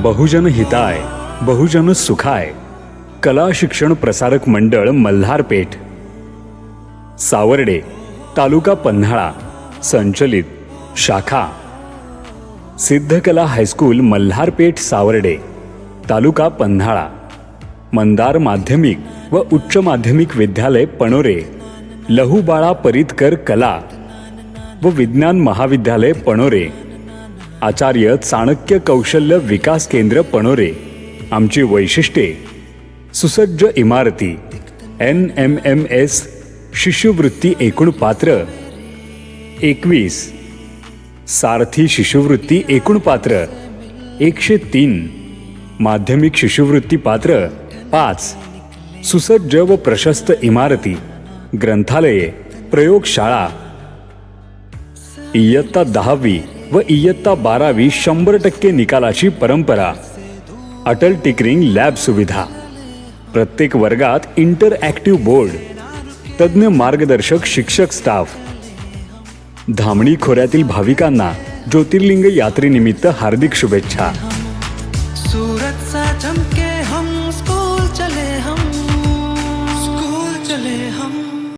बहुजन हिताय बहुजन सुखाय कला शिक्षण प्रसारक मंडळ मल्हारपेठ सावर्डे तालुका पन्हाळा संचलित शाखा सिद्धकला हायस्कूल मल्हारपेठ सावर्डे तालुका पन्हाळा मंदार माध्यमिक व उच्च माध्यमिक विद्यालय पणोरे लहुबाळा परितकर कला व विज्ञान महाविद्यालय पणोरे आचार्य चाणक्य कौशल्य विकास केंद्र पणोरे। आमची वैशिष्ट्ये सुसज्ज इमारती NMMS शिष्यवृत्ती एकूण पात्र 21 सारथी शिष्यवृत्ती एकूण पात्र 103 माध्यमिक शिष्यवृत्ती पात्र 5 सुसज्ज व प्रशस्त इमारती ग्रंथालये प्रयोगशाळा इयत्ता 10वी व इयत्ता 12वी 100% निकालाची परंपरा अटल टिकरिंग लॅब सुविधा प्रत्येक वर्गात इंटरॲक्टिव्ह बोर्ड तज्ञ मार्गदर्शक शिक्षक स्टाफ। धामणी खोऱ्यातील भाविकांना ज्योतिर्लिंग यात्रेनिमित्त हार्दिक शुभेच्छा। सूरत सा चमके हम स्कूल चले हम